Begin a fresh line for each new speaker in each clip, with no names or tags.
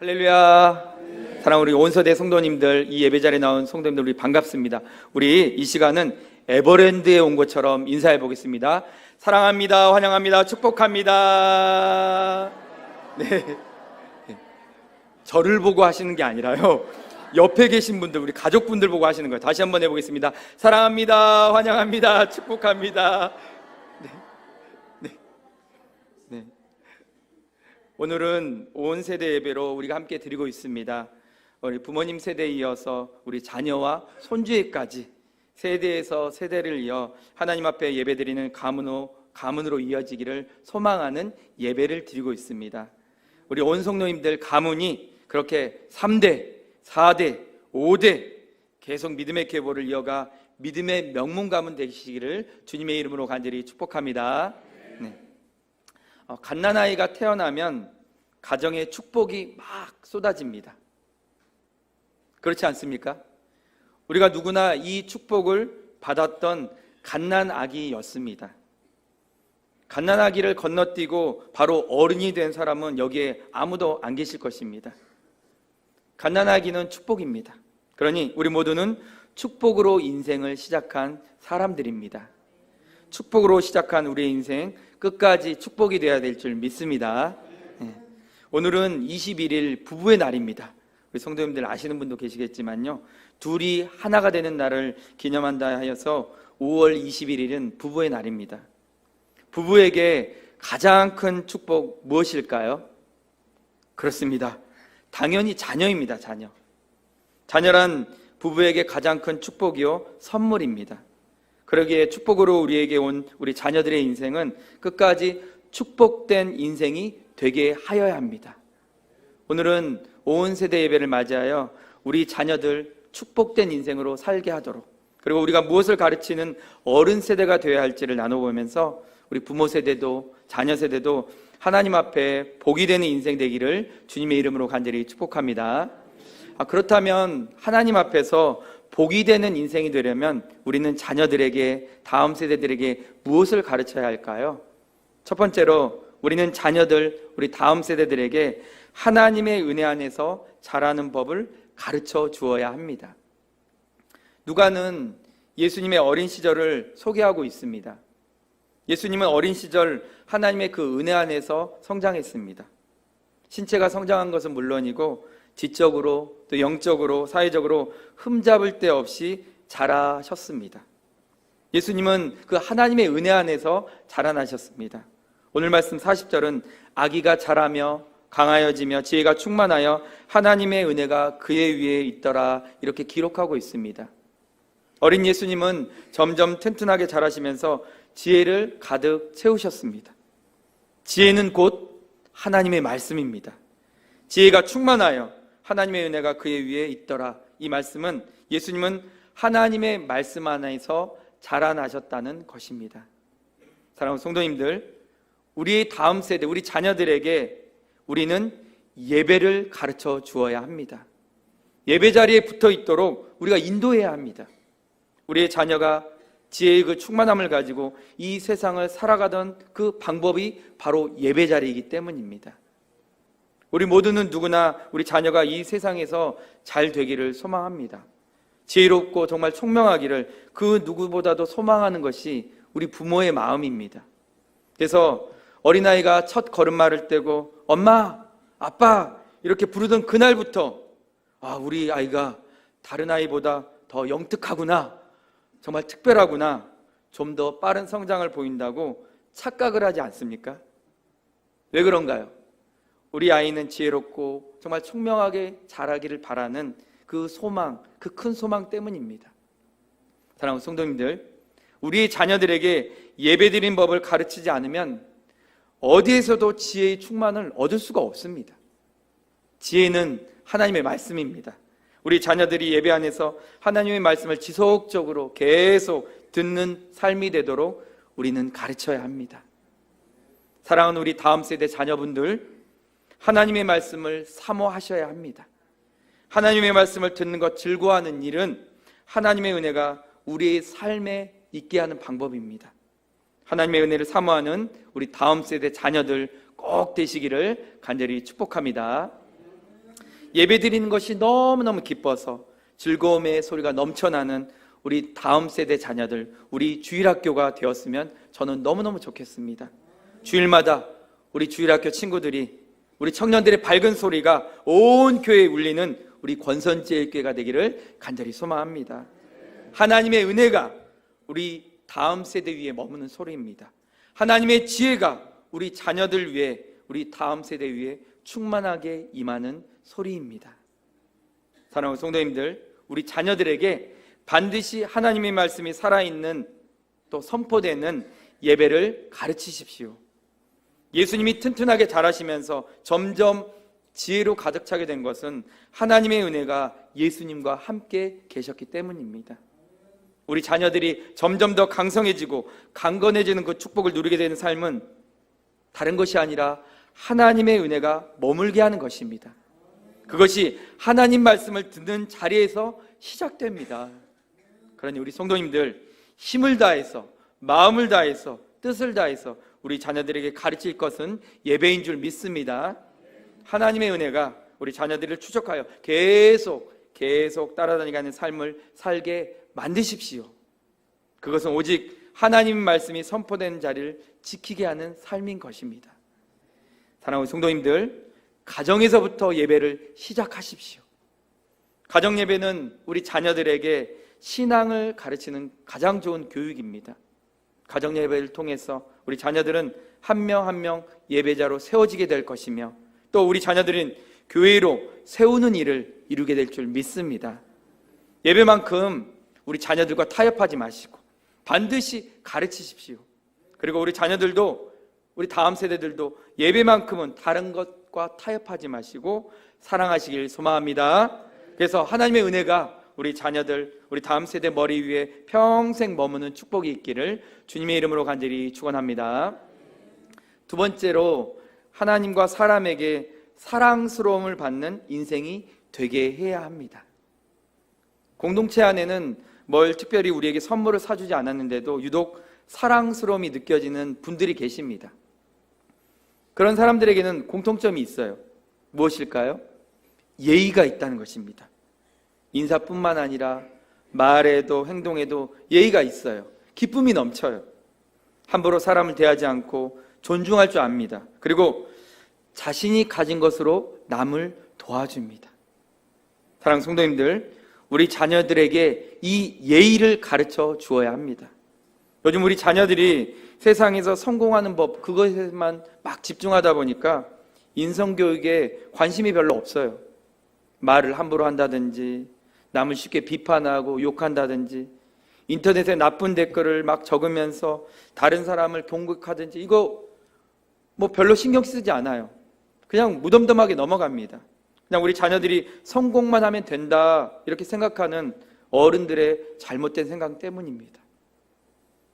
할렐루야. 사랑하는 우리 온서대 성도님들, 이 예배 자리에 나온 성도님들, 우리 반갑습니다. 우리 이 시간은 에버랜드에 온 것처럼 인사해 보겠습니다. 사랑합니다. 환영합니다. 축복합니다. 네. 저를 보고 하시는 게 아니라요, 옆에 계신 분들, 우리 가족분들 보고 하시는 거예요. 다시 한번 해보겠습니다. 사랑합니다. 환영합니다. 축복합니다. 네. 오늘은 온 세대 예배로 우리가 함께 드리고 있습니다. 우리 부모님 세대에 이어서 우리 자녀와 손주에까지 세대에서 세대를 이어 하나님 앞에 예배드리는 가문으로 이어지기를 소망하는 예배를 드리고 있습니다. 우리 온 성도님들 가문이 그렇게 3대, 4대, 5대 계속 믿음의 계보를 이어가 믿음의 명문 가문 되시기를 주님의 이름으로 간절히 축복합니다. 네. 갓난아이가 태어나면 가정에 축복이 막 쏟아집니다. 그렇지 않습니까? 우리가 누구나 이 축복을 받았던 갓난아기였습니다. 갓난아기를 건너뛰고 바로 어른이 된 사람은 여기에 아무도 안 계실 것입니다. 갓난아기는 축복입니다. 그러니 우리 모두는 축복으로 인생을 시작한 사람들입니다. 축복으로 시작한 우리의 인생, 끝까지 축복이 되어야 될 줄 믿습니다. 오늘은 21일 부부의 날입니다. 우리 성도님들 아시는 분도 계시겠지만요, 둘이 하나가 되는 날을 기념한다 하여서 5월 21일은 부부의 날입니다. 부부에게 가장 큰 축복 무엇일까요? 그렇습니다. 당연히 자녀입니다. 자녀란 부부에게 가장 큰 축복이요, 선물입니다. 그러기에 축복으로 우리에게 온 우리 자녀들의 인생은 끝까지 축복된 인생이 되게 하여야 합니다. 오늘은 온 세대 예배를 맞이하여 우리 자녀들 축복된 인생으로 살게 하도록, 그리고 우리가 무엇을 가르치는 어른 세대가 되어야 할지를 나눠보면서 우리 부모 세대도 자녀 세대도 하나님 앞에 복이 되는 인생 되기를 주님의 이름으로 간절히 축복합니다. 그렇다면 하나님 앞에서 복이 되는 인생이 되려면 우리는 자녀들에게, 다음 세대들에게 무엇을 가르쳐야 할까요? 첫 번째로 우리는 자녀들, 우리 다음 세대들에게 하나님의 은혜 안에서 자라는 법을 가르쳐 주어야 합니다. 누가는 예수님의 어린 시절을 소개하고 있습니다. 예수님은 어린 시절 하나님의 그 은혜 안에서 성장했습니다. 신체가 성장한 것은 물론이고 지적으로 또 영적으로 사회적으로 흠잡을 데 없이 자라셨습니다. 예수님은 그 하나님의 은혜 안에서 자라나셨습니다. 오늘 말씀 40절은 아기가 자라며 강하여지며 지혜가 충만하여 하나님의 은혜가 그의 위에 있더라, 이렇게 기록하고 있습니다. 어린 예수님은 점점 튼튼하게 자라시면서 지혜를 가득 채우셨습니다. 지혜는 곧 하나님의 말씀입니다. 지혜가 충만하여 하나님의 은혜가 그의 위에 있더라. 이 말씀은 예수님은 하나님의 말씀 안에서 자라나셨다는 것입니다. 사랑하는 성도님들, 우리의 다음 세대, 우리 자녀들에게 우리는 예배를 가르쳐 주어야 합니다. 예배 자리에 붙어 있도록 우리가 인도해야 합니다. 우리의 자녀가 지혜의 그 충만함을 가지고 이 세상을 살아가던 그 방법이 바로 예배 자리이기 때문입니다. 우리 모두는 누구나 우리 자녀가 이 세상에서 잘 되기를 소망합니다. 지혜롭고 정말 총명하기를 그 누구보다도 소망하는 것이 우리 부모의 마음입니다. 그래서 어린아이가 첫 걸음마를 떼고 엄마, 아빠 이렇게 부르던 그날부터 우리 아이가 다른 아이보다 더 영특하구나, 정말 특별하구나, 좀 더 빠른 성장을 보인다고 착각을 하지 않습니까? 왜 그런가요? 우리 아이는 지혜롭고 정말 총명하게 자라기를 바라는 그 소망, 그 큰 소망 때문입니다. 사랑하는 성도님들, 우리의 자녀들에게 예배드린 법을 가르치지 않으면 어디에서도 지혜의 충만을 얻을 수가 없습니다. 지혜는 하나님의 말씀입니다. 우리 자녀들이 예배 안에서 하나님의 말씀을 지속적으로 계속 듣는 삶이 되도록 우리는 가르쳐야 합니다. 사랑하는 우리 다음 세대 자녀분들, 하나님의 말씀을 사모하셔야 합니다. 하나님의 말씀을 듣는 것, 즐거워하는 일은 하나님의 은혜가 우리의 삶에 있게 하는 방법입니다. 하나님의 은혜를 사모하는 우리 다음 세대 자녀들 꼭 되시기를 간절히 축복합니다. 예배드리는 것이 너무너무 기뻐서 즐거움의 소리가 넘쳐나는 우리 다음 세대 자녀들, 우리 주일학교가 되었으면 저는 너무너무 좋겠습니다. 주일마다 우리 주일학교 친구들이, 우리 청년들의 밝은 소리가 온 교회에 울리는 우리 권선제일교회가 되기를 간절히 소망합니다. 하나님의 은혜가 우리 다음 세대 위에 머무는 소리입니다. 하나님의 지혜가 우리 자녀들 위에, 우리 다음 세대 위에 충만하게 임하는 소리입니다. 사랑하는 성도님들, 우리 자녀들에게 반드시 하나님의 말씀이 살아있는, 또 선포되는 예배를 가르치십시오. 예수님이 튼튼하게 자라시면서 점점 지혜로 가득 차게 된 것은 하나님의 은혜가 예수님과 함께 계셨기 때문입니다. 우리 자녀들이 점점 더 강성해지고 강건해지는 그 축복을 누리게 되는 삶은 다른 것이 아니라 하나님의 은혜가 머물게 하는 것입니다. 그것이 하나님 말씀을 듣는 자리에서 시작됩니다. 그러니 우리 성도님들, 힘을 다해서, 마음을 다해서, 뜻을 다해서 우리 자녀들에게 가르칠 것은 예배인 줄 믿습니다. 하나님의 은혜가 우리 자녀들을 추적하여 계속 따라다니는 삶을 살게 만드십시오. 그것은 오직 하나님 말씀이 선포되는 자리를 지키게 하는 삶인 것입니다. 사랑하는 성도님들, 가정에서부터 예배를 시작하십시오. 가정 예배는 우리 자녀들에게 신앙을 가르치는 가장 좋은 교육입니다. 가정 예배를 통해서 우리 자녀들은 한 명 한 명 예배자로 세워지게 될 것이며, 또 우리 자녀들은 교회로 세우는 일을 이루게 될 줄 믿습니다. 예배만큼 우리 자녀들과 타협하지 마시고 반드시 가르치십시오. 그리고 우리 자녀들도, 우리 다음 세대들도 예배만큼은 다른 것과 타협하지 마시고 사랑하시길 소망합니다. 그래서 하나님의 은혜가 우리 자녀들, 우리 다음 세대 머리 위에 평생 머무는 축복이 있기를 주님의 이름으로 간절히 축원합니다. 두 번째로, 하나님과 사람에게 사랑스러움을 받는 인생이 되게 해야 합니다. 공동체 안에는 뭘 특별히 우리에게 선물을 사주지 않았는데도 유독 사랑스러움이 느껴지는 분들이 계십니다. 그런 사람들에게는 공통점이 있어요. 무엇일까요? 예의가 있다는 것입니다. 인사뿐만 아니라 말에도 행동에도 예의가 있어요. 기쁨이 넘쳐요. 함부로 사람을 대하지 않고 존중할 줄 압니다. 그리고 자신이 가진 것으로 남을 도와줍니다. 사랑하는 성도님들, 우리 자녀들에게 이 예의를 가르쳐 주어야 합니다. 요즘 우리 자녀들이 세상에서 성공하는 법, 그것에만 막 집중하다 보니까 인성교육에 관심이 별로 없어요. 말을 함부로 한다든지, 남을 쉽게 비판하고 욕한다든지, 인터넷에 나쁜 댓글을 막 적으면서 다른 사람을 공격하든지, 이거 뭐 별로 신경 쓰지 않아요. 그냥 무덤덤하게 넘어갑니다. 그냥 우리 자녀들이 성공만 하면 된다, 이렇게 생각하는 어른들의 잘못된 생각 때문입니다.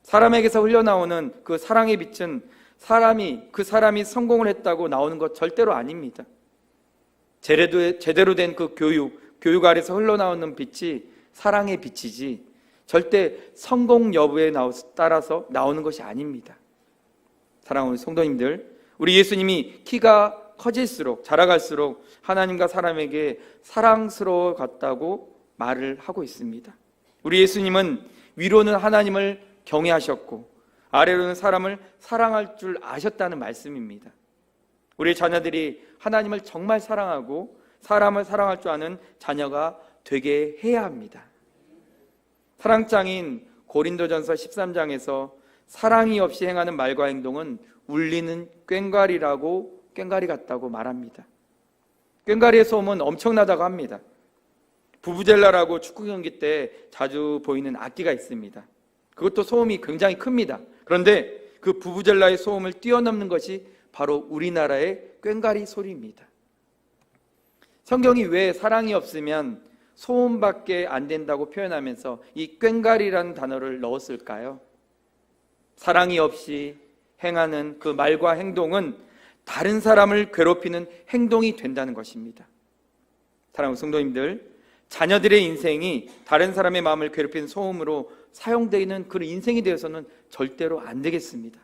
사람에게서 흘러나오는 그 사랑의 빛은 그 사람이 성공을 했다고 나오는 것 절대로 아닙니다. 제대로 된 그 교육 아래서 흘러나오는 빛이 사랑의 빛이지 절대 성공 여부에 따라서 나오는 것이 아닙니다. 사랑하는 성도님들, 우리 예수님이 키가 커질수록, 자라갈수록 하나님과 사람에게 사랑스러워 갔다고 말을 하고 있습니다. 우리 예수님은 위로는 하나님을 경외하셨고 아래로는 사람을 사랑할 줄 아셨다는 말씀입니다. 우리 자녀들이 하나님을 정말 사랑하고 사람을 사랑할 줄 아는 자녀가 되게 해야 합니다. 사랑장인 고린도전서 13장에서 사랑이 없이 행하는 말과 행동은 울리는 꽹과리 같다고 말합니다. 꽹과리의 소음은 엄청나다고 합니다. 부부젤라라고 축구 경기 때 자주 보이는 악기가 있습니다. 그것도 소음이 굉장히 큽니다. 그런데 그 부부젤라의 소음을 뛰어넘는 것이 바로 우리나라의 꽹과리 소리입니다. 성경이 왜 사랑이 없으면 소음밖에 안 된다고 표현하면서 이 꽹과리라는 단어를 넣었을까요? 사랑이 없이 행하는 그 말과 행동은 다른 사람을 괴롭히는 행동이 된다는 것입니다. 사랑하는 성도님들, 자녀들의 인생이 다른 사람의 마음을 괴롭히는 소음으로 사용되는 그런 인생이 되어서는 절대로 안 되겠습니다.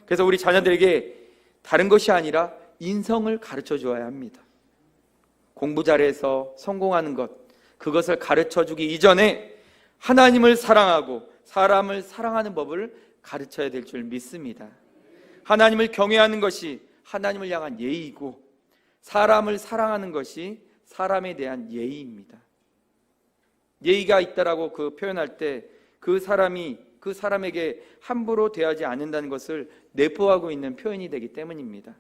그래서 우리 자녀들에게 다른 것이 아니라 인성을 가르쳐 주어야 합니다. 공부 잘해서 성공하는 것, 그것을 가르쳐주기 이전에 하나님을 사랑하고 사람을 사랑하는 법을 가르쳐야 될 줄 믿습니다. 하나님을 경외하는 것이 하나님을 향한 예의이고, 사람을 사랑하는 것이 사람에 대한 예의입니다. 예의가 있다라고 표현할 때 그 사람에게 함부로 대하지 않는다는 것을 내포하고 있는 표현이 되기 때문입니다.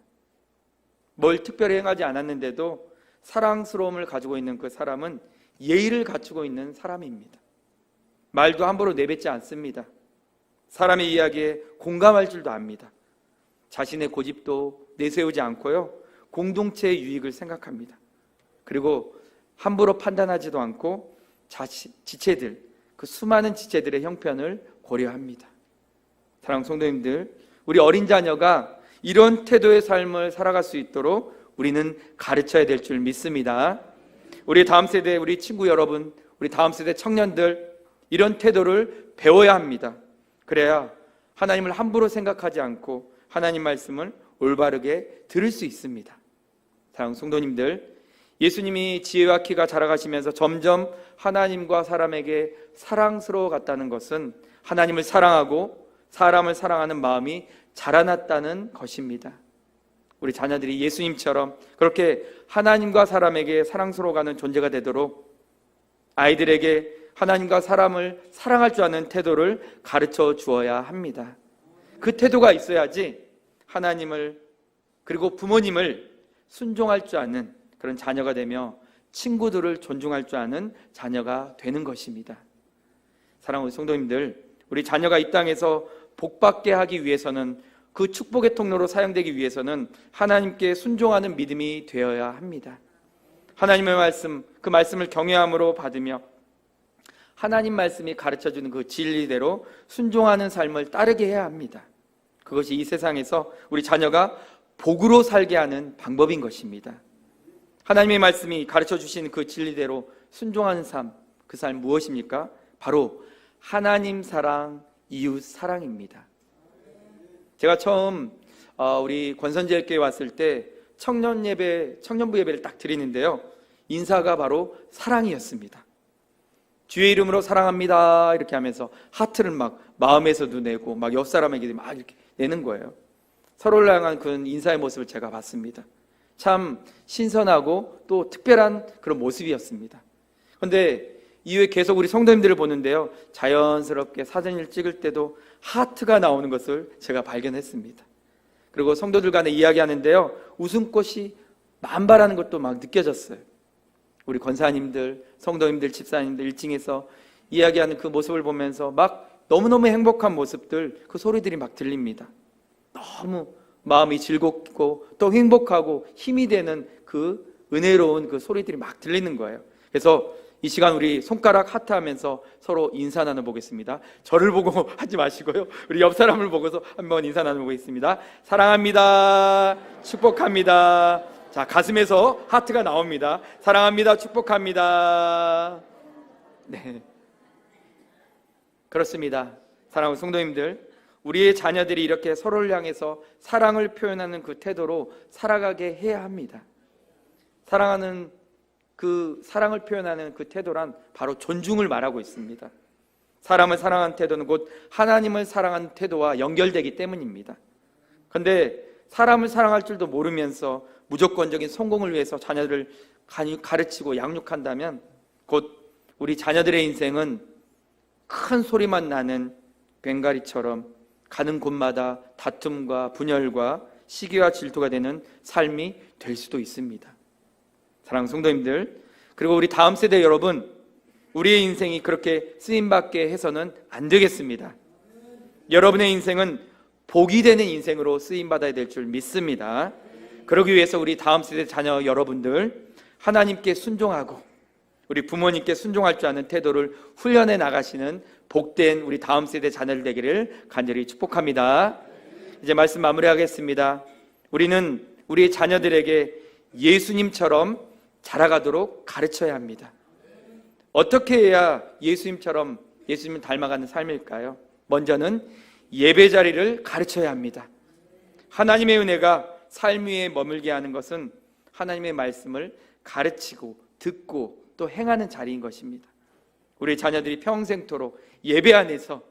뭘 특별히 행하지 않았는데도 사랑스러움을 가지고 있는 그 사람은 예의를 갖추고 있는 사람입니다. 말도 함부로 내뱉지 않습니다. 사람의 이야기에 공감할 줄도 압니다. 자신의 고집도 내세우지 않고요, 공동체의 유익을 생각합니다. 그리고 함부로 판단하지도 않고 지체들, 그 수많은 지체들의 형편을 고려합니다. 사랑하는 성도님들, 우리 어린 자녀가 이런 태도의 삶을 살아갈 수 있도록 우리는 가르쳐야 될 줄 믿습니다. 우리 다음 세대, 우리 친구 여러분, 우리 다음 세대 청년들, 이런 태도를 배워야 합니다. 그래야 하나님을 함부로 생각하지 않고 하나님 말씀을 올바르게 들을 수 있습니다. 사랑하는 성도님들, 예수님이 지혜와 키가 자라가시면서 점점 하나님과 사람에게 사랑스러워 갔다는 것은 하나님을 사랑하고 사람을 사랑하는 마음이 자라났다는 것입니다. 우리 자녀들이 예수님처럼 그렇게 하나님과 사람에게 사랑스러워가는 존재가 되도록 아이들에게 하나님과 사람을 사랑할 줄 아는 태도를 가르쳐 주어야 합니다. 그 태도가 있어야지 하나님을, 그리고 부모님을 순종할 줄 아는 그런 자녀가 되며 친구들을 존중할 줄 아는 자녀가 되는 것입니다. 사랑하는 성도님들, 우리 자녀가 이 땅에서 복받게 하기 위해서는, 그 축복의 통로로 사용되기 위해서는 하나님께 순종하는 믿음이 되어야 합니다. 하나님의 말씀, 그 말씀을 경외함으로 받으며 하나님 말씀이 가르쳐주는 그 진리대로 순종하는 삶을 따르게 해야 합니다. 그것이 이 세상에서 우리 자녀가 복으로 살게 하는 방법인 것입니다. 하나님의 말씀이 가르쳐주신 그 진리대로 순종하는 삶, 그 삶 무엇입니까? 바로 하나님 사랑, 이웃 사랑입니다. 제가 처음 우리 권선제일교회 왔을 때 청년부 예배를 딱 드리는데요, 인사가 바로 사랑이었습니다. 주의 이름으로 사랑합니다 이렇게 하면서 하트를 막 마음에서도 내고 막 옆 사람에게 막 이렇게 내는 거예요. 서로를 향한 그 인사의 모습을 제가 봤습니다. 참 신선하고 또 특별한 그런 모습이었습니다. 그런데 이후에 계속 우리 성도님들을 보는데요, 자연스럽게 사진을 찍을 때도 하트가 나오는 것을 제가 발견했습니다. 그리고 성도들 간에 이야기하는데요, 웃음꽃이 만발하는 것도 막 느껴졌어요. 우리 권사님들, 성도님들, 집사님들 1층에서 이야기하는 그 모습을 보면서 막 너무너무 행복한 모습들, 그 소리들이 막 들립니다. 너무 마음이 즐겁고 또 행복하고 힘이 되는 그 은혜로운 그 소리들이 막 들리는 거예요. 그래서 이 시간 우리 손가락 하트 하면서 서로 인사 나눠보겠습니다. 저를 보고 하지 마시고요, 우리 옆 사람을 보고서 한번 인사 나눠보겠습니다. 사랑합니다. 축복합니다. 자, 가슴에서 하트가 나옵니다. 사랑합니다. 축복합니다. 네, 그렇습니다. 사랑하는 성도님들, 우리의 자녀들이 이렇게 서로를 향해서 사랑을 표현하는 그 태도로 살아가게 해야 합니다. 사랑하는 그 사랑을 표현하는 그 태도란 바로 존중을 말하고 있습니다. 사람을 사랑하는 태도는 곧 하나님을 사랑하는 태도와 연결되기 때문입니다. 그런데 사람을 사랑할 줄도 모르면서 무조건적인 성공을 위해서 자녀들을 가르치고 양육한다면 곧 우리 자녀들의 인생은 큰 소리만 나는 꽹과리처럼 가는 곳마다 다툼과 분열과 시기와 질투가 되는 삶이 될 수도 있습니다. 사랑하는 성도님들, 그리고 우리 다음 세대 여러분, 우리의 인생이 그렇게 쓰임받게 해서는 안 되겠습니다. 여러분의 인생은 복이 되는 인생으로 쓰임받아야 될 줄 믿습니다. 그러기 위해서 우리 다음 세대 자녀 여러분들, 하나님께 순종하고 우리 부모님께 순종할 줄 아는 태도를 훈련해 나가시는 복된 우리 다음 세대 자녀들 되기를 간절히 축복합니다. 이제 말씀 마무리하겠습니다. 우리는 우리 자녀들에게 예수님처럼 자라가도록 가르쳐야 합니다. 어떻게 해야 예수님처럼 예수님을 닮아가는 삶일까요? 먼저는 예배 자리를 가르쳐야 합니다. 하나님의 은혜가 삶 위에 머물게 하는 것은 하나님의 말씀을 가르치고 듣고 또 행하는 자리인 것입니다. 우리 자녀들이 평생토록 예배 안에서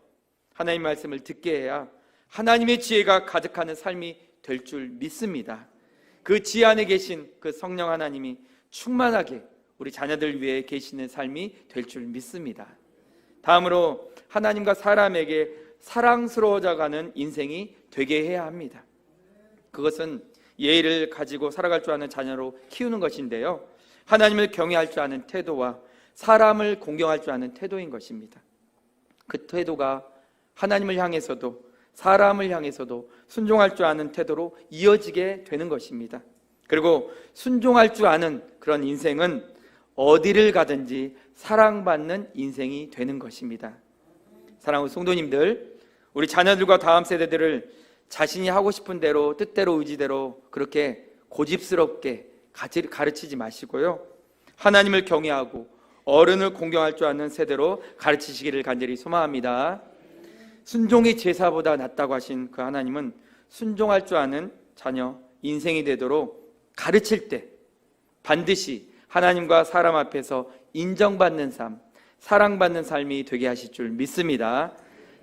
하나님 말씀을 듣게 해야 하나님의 지혜가 가득하는 삶이 될 줄 믿습니다. 그 지혜 안에 계신 그 성령 하나님이 충만하게 우리 자녀들 위해 계시는 삶이 될 줄 믿습니다. 다음으로 하나님과 사람에게 사랑스러워져가는 인생이 되게 해야 합니다. 그것은 예의를 가지고 살아갈 줄 아는 자녀로 키우는 것인데요, 하나님을 경외할 줄 아는 태도와 사람을 공경할 줄 아는 태도인 것입니다. 그 태도가 하나님을 향해서도 사람을 향해서도 순종할 줄 아는 태도로 이어지게 되는 것입니다. 그리고 순종할 줄 아는 그런 인생은 어디를 가든지 사랑받는 인생이 되는 것입니다. 사랑하는 성도님들, 우리 자녀들과 다음 세대들을 자신이 하고 싶은 대로 뜻대로 의지대로 그렇게 고집스럽게 가르치지 마시고요, 하나님을 경외하고 어른을 공경할 줄 아는 세대로 가르치시기를 간절히 소망합니다. 순종이 제사보다 낫다고 하신 그 하나님은 순종할 줄 아는 자녀 인생이 되도록 가르칠 때 반드시 하나님과 사람 앞에서 인정받는 삶, 사랑받는 삶이 되게 하실 줄 믿습니다.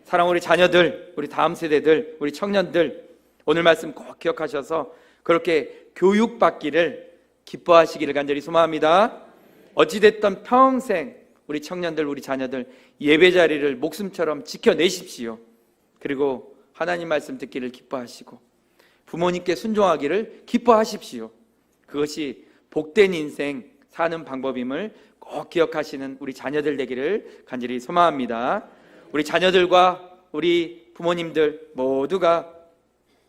사랑하는 우리 자녀들, 우리 다음 세대들, 우리 청년들, 오늘 말씀 꼭 기억하셔서 그렇게 교육받기를 기뻐하시기를 간절히 소망합니다. 어찌됐든 평생 우리 청년들, 우리 자녀들 예배 자리를 목숨처럼 지켜내십시오. 그리고 하나님 말씀 듣기를 기뻐하시고 부모님께 순종하기를 기뻐하십시오. 그것이 복된 인생 사는 방법임을 꼭 기억하시는 우리 자녀들 되기를 간절히 소망합니다. 우리 자녀들과 우리 부모님들 모두가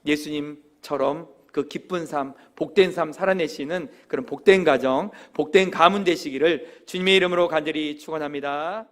예수님처럼 그 기쁜 삶, 복된 삶 살아내시는 그런 복된 가정, 복된 가문 되시기를 주님의 이름으로 간절히 축원합니다.